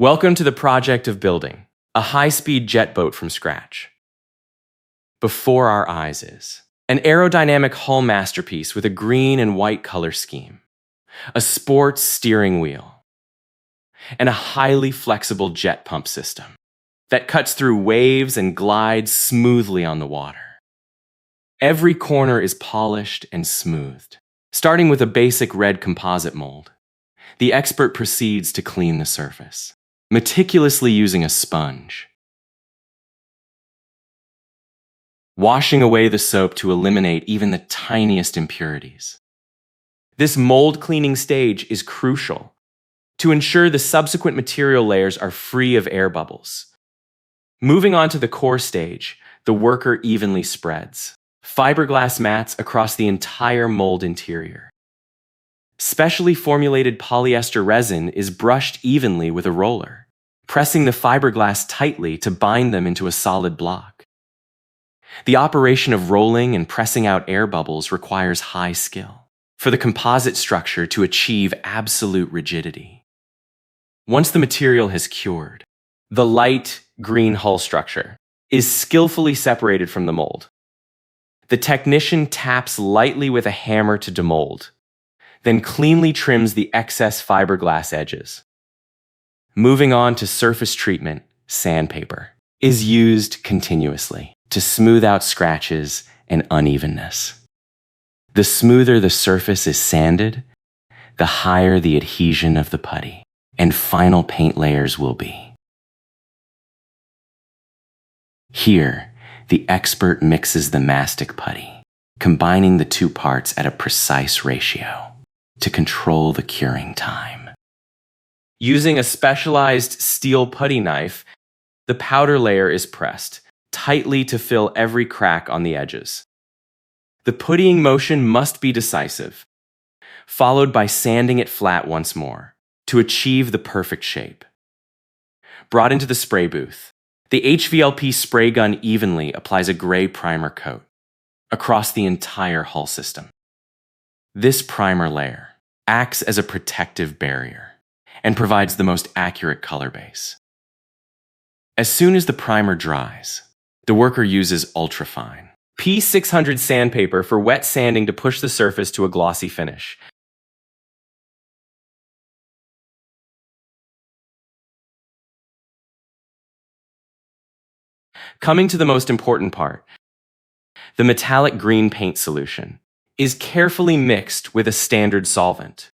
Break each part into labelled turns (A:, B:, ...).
A: Welcome to the project of building a high-speed jet boat from scratch. Before our eyes is an aerodynamic hull masterpiece with a green and white color scheme, a sports steering wheel, and a highly flexible jet pump system that cuts through waves and glides smoothly on the water. Every corner is polished and smoothed. Starting with a basic red composite mold, the expert proceeds to clean the surface, meticulously using a sponge, washing away the soap to eliminate even the tiniest impurities. This mold cleaning stage is crucial to ensure the subsequent material layers are free of air bubbles. Moving on to the core stage, the worker evenly spreads fiberglass mats across the entire mold interior. Specially formulated polyester resin is brushed evenly with a roller, pressing the fiberglass tightly to bind them into a solid block. The operation of rolling and pressing out air bubbles requires high skill for the composite structure to achieve absolute rigidity. Once the material has cured, the light green hull structure is skillfully separated from the mold. The technician taps lightly with a hammer to demold, then cleanly trims the excess fiberglass edges. Moving on to surface treatment, sandpaper is used continuously to smooth out scratches and unevenness. The smoother the surface is sanded, the higher the adhesion of the putty and final paint layers will be. Here, the expert mixes the mastic putty, combining the two parts at a precise ratio to control the curing time. Using a specialized steel putty knife, the powder layer is pressed tightly to fill every crack on the edges. The puttying motion must be decisive, followed by sanding it flat once more to achieve the perfect shape. Brought into the spray booth, the HVLP spray gun evenly applies a gray primer coat across the entire hull system. This primer layer acts as a protective barrier and provides the most accurate color base. As soon as the primer dries, the worker uses ultrafine P600 sandpaper for wet sanding to push the surface to a glossy finish. Coming to the most important part, the metallic green paint solution is carefully mixed with a standard solvent.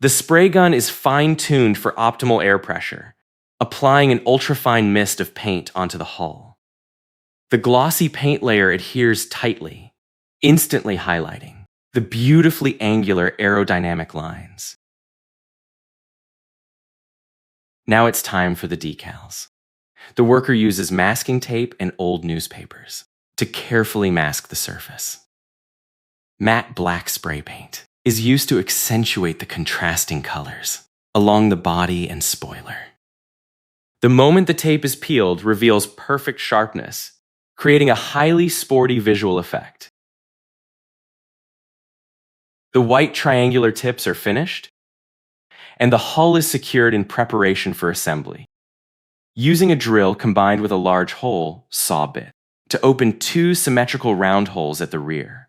A: The spray gun is fine-tuned for optimal air pressure, applying an ultrafine mist of paint onto the hull. The glossy paint layer adheres tightly, instantly highlighting the beautifully angular aerodynamic lines. Now it's time for the decals. The worker uses masking tape and old newspapers to carefully mask the surface. Matte black spray paint is used to accentuate the contrasting colors along the body and spoiler. The moment the tape is peeled reveals perfect sharpness, creating a highly sporty visual effect. The white triangular tips are finished, and the hull is secured in preparation for assembly. Using a drill combined with a large hole saw bit to open two symmetrical round holes at the rear.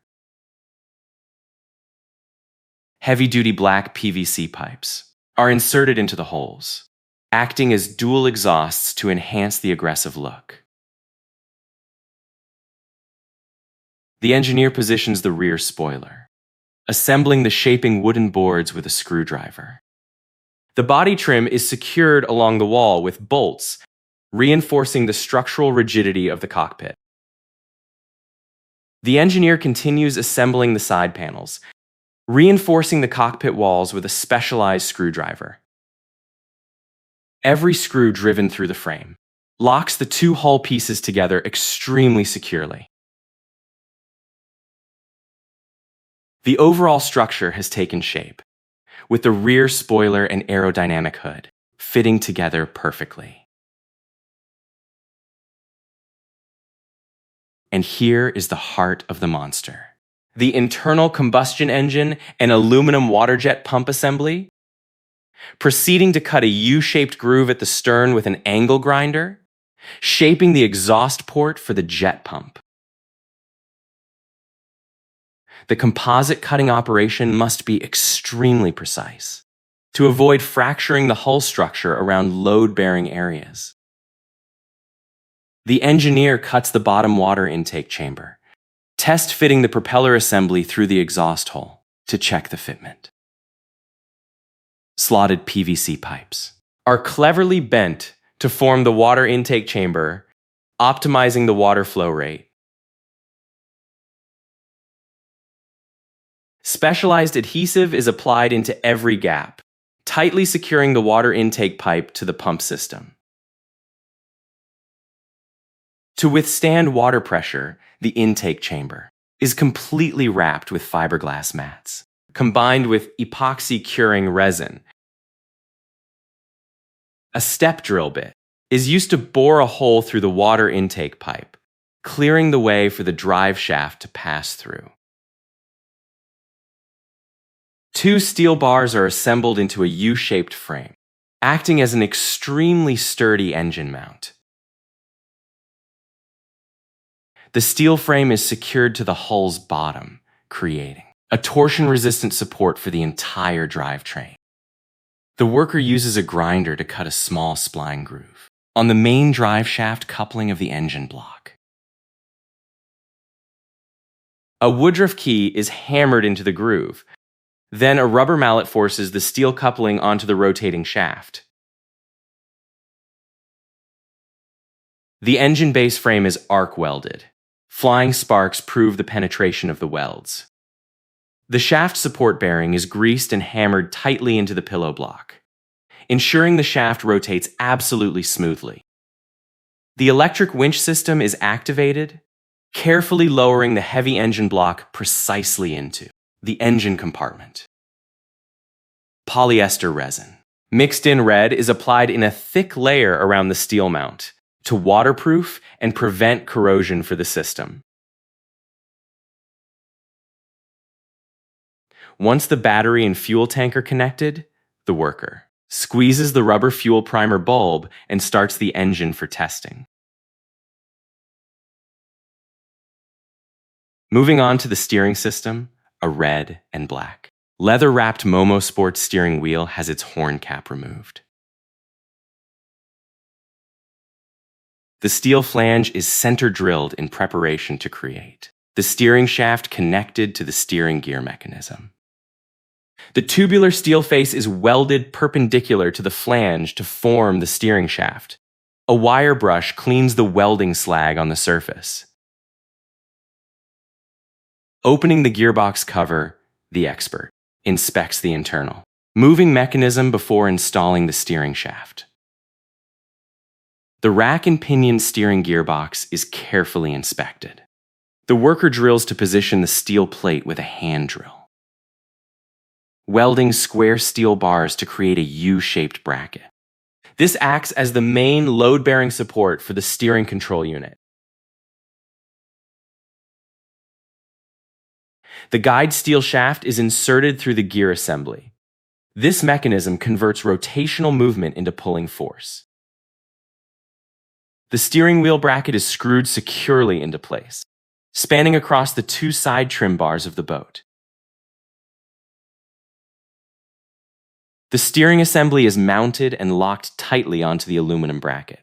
A: Heavy-duty black PVC pipes are inserted into the holes, acting as dual exhausts to enhance the aggressive look. The engineer positions the rear spoiler, assembling the shaping wooden boards with a screwdriver. The body trim is secured along the wall with bolts, reinforcing the structural rigidity of the cockpit. The engineer continues assembling the side panels, reinforcing the cockpit walls with a specialized screwdriver. Every screw driven through the frame locks the two hull pieces together extremely securely. The overall structure has taken shape, with the rear spoiler and aerodynamic hood fitting together perfectly. And here is the heart of the monster. The internal combustion engine and aluminum water jet pump assembly proceeding to cut a U-shaped groove at the stern with an angle grinder, shaping the exhaust port for the jet pump. The composite cutting operation must be extremely precise to avoid fracturing the hull structure around load-bearing areas. The engineer cuts the bottom water intake chamber, test fitting the propeller assembly through the exhaust hole to check the fitment. Slotted PVC pipes are cleverly bent to form the water intake chamber, optimizing the water flow rate. Specialized adhesive is applied into every gap, tightly securing the water intake pipe to the pump system. To withstand water pressure, the intake chamber is completely wrapped with fiberglass mats, combined with epoxy curing resin. A step drill bit is used to bore a hole through the water intake pipe, clearing the way for the drive shaft to pass through. 2 steel bars are assembled into a U-shaped frame, acting as an extremely sturdy engine mount. The steel frame is secured to the hull's bottom, creating a torsion-resistant support for the entire drivetrain. The worker uses a grinder to cut a small spline groove on the main drive shaft coupling of the engine block. A woodruff key is hammered into the groove. Then a rubber mallet forces the steel coupling onto the rotating shaft. The engine base frame is arc welded. Flying sparks prove the penetration of the welds. The shaft support bearing is greased and hammered tightly into the pillow block, ensuring the shaft rotates absolutely smoothly. The electric winch system is activated, carefully lowering the heavy engine block precisely into the engine compartment. Polyester resin, mixed in red, is applied in a thick layer around the steel mount to waterproof and prevent corrosion for the system. Once the battery and fuel tank are connected, the worker squeezes the rubber fuel primer bulb and starts the engine for testing. Moving on to the steering system, a red and black leather-wrapped Momo Sports steering wheel has its horn cap removed. The steel flange is center drilled in preparation to create the steering shaft connected to the steering gear mechanism. The tubular steel face is welded perpendicular to the flange to form the steering shaft. A wire brush cleans the welding slag on the surface. Opening the gearbox cover, the expert inspects the internal moving mechanism before installing the steering shaft. The rack-and-pinion steering gearbox is carefully inspected. The worker drills to position the steel plate with a hand drill, welding square steel bars to create a U-shaped bracket. This acts as the main load-bearing support for the steering control unit. The guide steel shaft is inserted through the gear assembly. This mechanism converts rotational movement into pulling force. The steering wheel bracket is screwed securely into place, spanning across the 2 side trim bars of the boat. The steering assembly is mounted and locked tightly onto the aluminum bracket.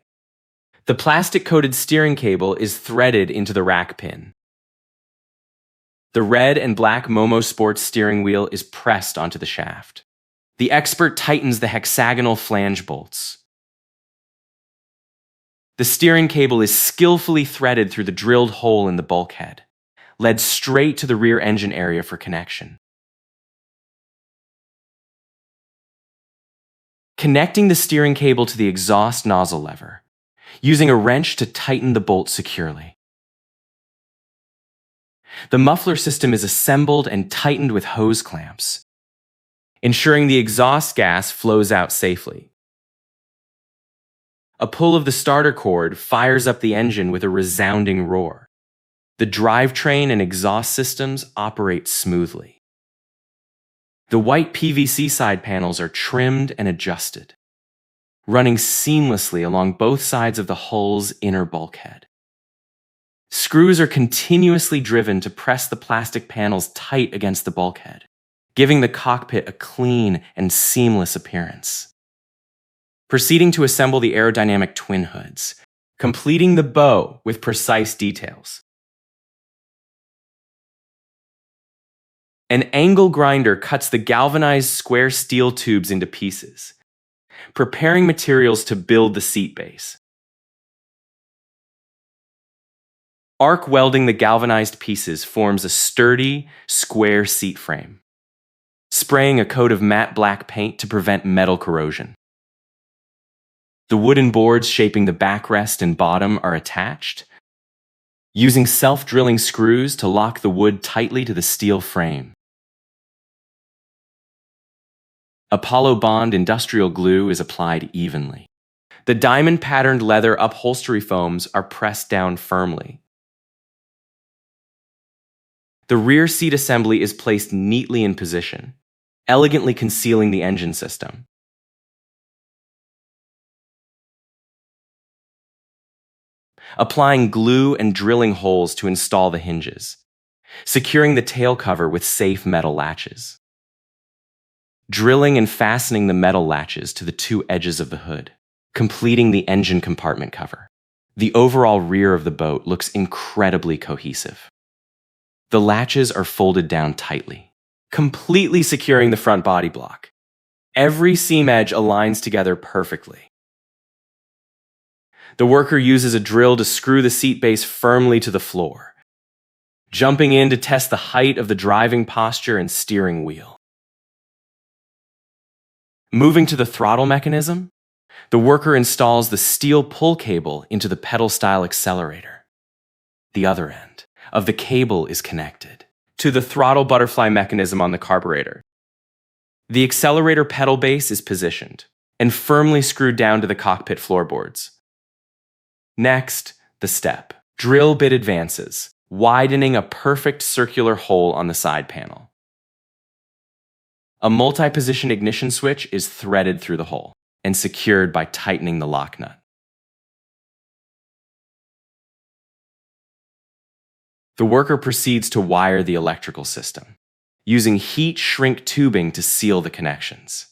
A: The plastic-coated steering cable is threaded into the rack pin. The red and black Momo Sports steering wheel is pressed onto the shaft. The expert tightens the hexagonal flange bolts. The steering cable is skillfully threaded through the drilled hole in the bulkhead, led straight to the rear engine area for connection. Connecting the steering cable to the exhaust nozzle lever, using a wrench to tighten the bolt securely. The muffler system is assembled and tightened with hose clamps, ensuring the exhaust gas flows out safely. A pull of the starter cord fires up the engine with a resounding roar. The drivetrain and exhaust systems operate smoothly. The white PVC side panels are trimmed and adjusted, running seamlessly along both sides of the hull's inner bulkhead. Screws are continuously driven to press the plastic panels tight against the bulkhead, giving the cockpit a clean and seamless appearance. Proceeding to assemble the aerodynamic twin hoods, completing the bow with precise details. An angle grinder cuts the galvanized square steel tubes into pieces, preparing materials to build the seat base. Arc welding the galvanized pieces forms a sturdy, square seat frame, spraying a coat of matte black paint to prevent metal corrosion. The wooden boards shaping the backrest and bottom are attached, using self-drilling screws to lock the wood tightly to the steel frame. Apollo Bond industrial glue is applied evenly. The diamond-patterned leather upholstery foams are pressed down firmly. The rear seat assembly is placed neatly in position, elegantly concealing the engine system. Applying glue and drilling holes to install the hinges, securing the tail cover with safe metal latches. Drilling and fastening the metal latches to the two edges of the hood, completing the engine compartment cover. The overall rear of the boat looks incredibly cohesive. The latches are folded down tightly, completely securing the front body block. Every seam edge aligns together perfectly. The worker uses a drill to screw the seat base firmly to the floor, jumping in to test the height of the driving posture and steering wheel. Moving to the throttle mechanism, the worker installs the steel pull cable into the pedal-style accelerator. The other end of the cable is connected to the throttle butterfly mechanism on the carburetor. The accelerator pedal base is positioned and firmly screwed down to the cockpit floorboards. Next, the step. Drill bit advances, widening a perfect circular hole on the side panel. A multi-position ignition switch is threaded through the hole and secured by tightening the lock nut. The worker proceeds to wire the electrical system, using heat shrink tubing to seal the connections.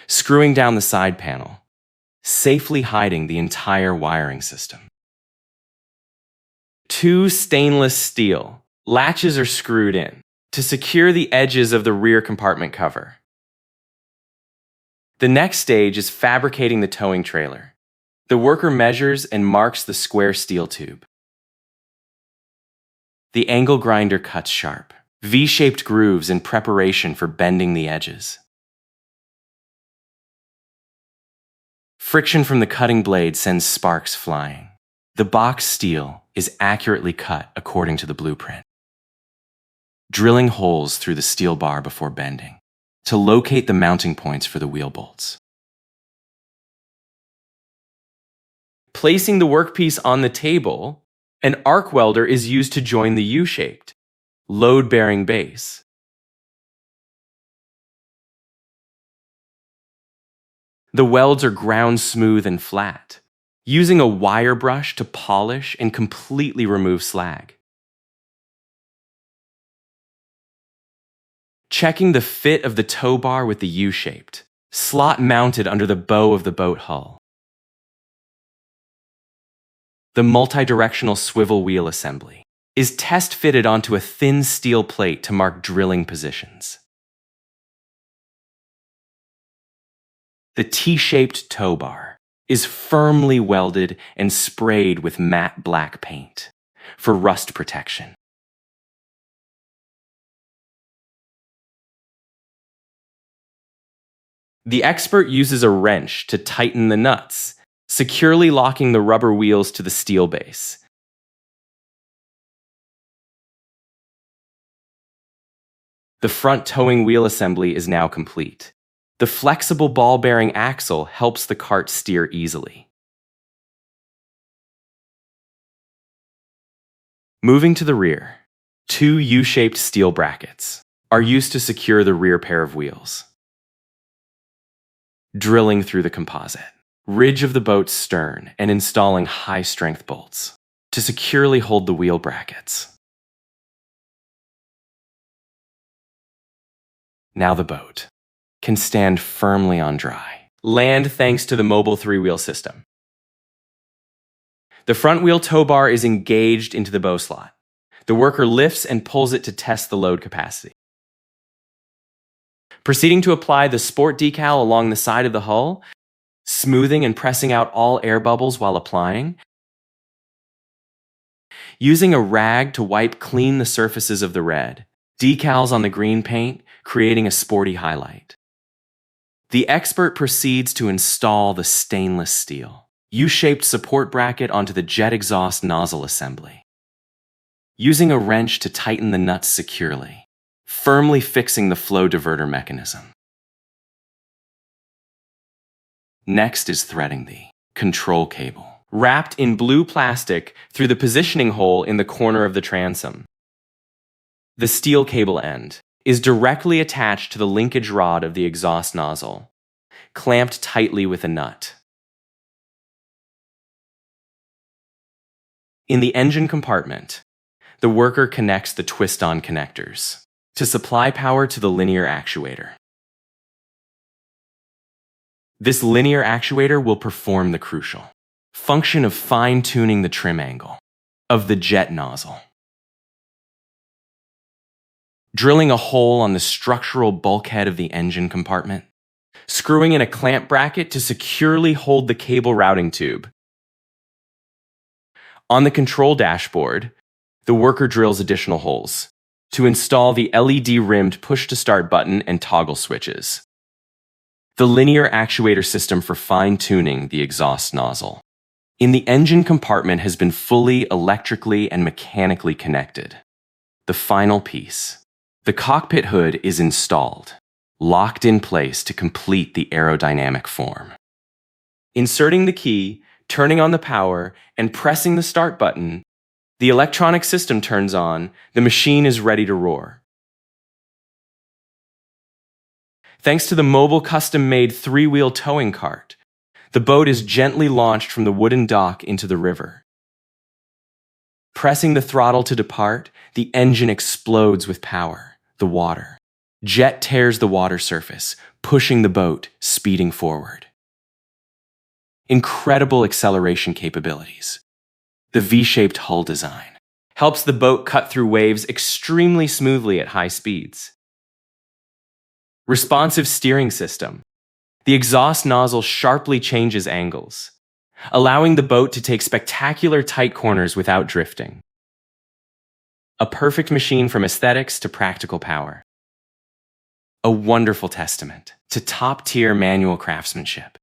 A: Screwing down the side panel, safely hiding the entire wiring system. Two stainless steel latches are screwed in to secure the edges of the rear compartment cover. The next stage is fabricating the towing trailer. The worker measures and marks the square steel tube. The angle grinder cuts sharp, V-shaped grooves in preparation for bending the edges. Friction from the cutting blade sends sparks flying. The box steel is accurately cut according to the blueprint. Drilling holes through the steel bar before bending to locate the mounting points for the wheel bolts. Placing the workpiece on the table, an arc welder is used to join the U-shaped, load-bearing base. The welds are ground smooth and flat, using a wire brush to polish and completely remove slag. Checking the fit of the tow bar with the U-shaped, slot mounted under the bow of the boat hull. The multi-directional swivel wheel assembly is test-fitted onto a thin steel plate to mark drilling positions. The T-shaped tow bar is firmly welded and sprayed with matte black paint for rust protection. The expert uses a wrench to tighten the nuts, securely locking the rubber wheels to the steel base. The front towing wheel assembly is now complete. The flexible ball-bearing axle helps the cart steer easily. Moving to the rear, two U-shaped steel brackets are used to secure the rear pair of wheels. Drilling through the composite ridge of the boat's stern and installing high-strength bolts to securely hold the wheel brackets. Now the boat can stand firmly on dry land thanks to the mobile three-wheel system. The front wheel tow bar is engaged into the bow slot. The worker lifts and pulls it to test the load capacity. Proceeding to apply the sport decal along the side of the hull, smoothing and pressing out all air bubbles while applying. Using a rag to wipe clean the surfaces of the red, decals on the green paint, creating a sporty highlight. The expert proceeds to install the stainless steel U-shaped support bracket onto the jet exhaust nozzle assembly. Using a wrench to tighten the nuts securely, firmly fixing the flow diverter mechanism. Next is threading the control cable, wrapped in blue plastic through the positioning hole in the corner of the transom. The steel cable end is directly attached to the linkage rod of the exhaust nozzle, clamped tightly with a nut. In the engine compartment, the worker connects the twist-on connectors to supply power to the linear actuator. This linear actuator will perform the crucial function of fine-tuning the trim angle of the jet nozzle. Drilling a hole on the structural bulkhead of the engine compartment, screwing in a clamp bracket to securely hold the cable routing tube. On the control dashboard, the worker drills additional holes to install the LED-rimmed push-to-start button and toggle switches. The linear actuator system for fine-tuning the exhaust nozzle in the engine compartment has been fully electrically and mechanically connected. The final piece, the cockpit hood, is installed, locked in place to complete the aerodynamic form. Inserting the key, turning on the power, and pressing the start button, the electronic system turns on. The machine is ready to roar. Thanks to the mobile custom-made three-wheel towing cart, the boat is gently launched from the wooden dock into the river. Pressing the throttle to depart, the engine explodes with power. The water jet tears the water surface, pushing the boat speeding forward. Incredible acceleration capabilities. The V-shaped hull design helps the boat cut through waves extremely smoothly at high speeds. Responsive steering system. The exhaust nozzle sharply changes angles, allowing the boat to take spectacular tight corners without drifting. A perfect machine from aesthetics to practical power. A wonderful testament to top-tier manual craftsmanship.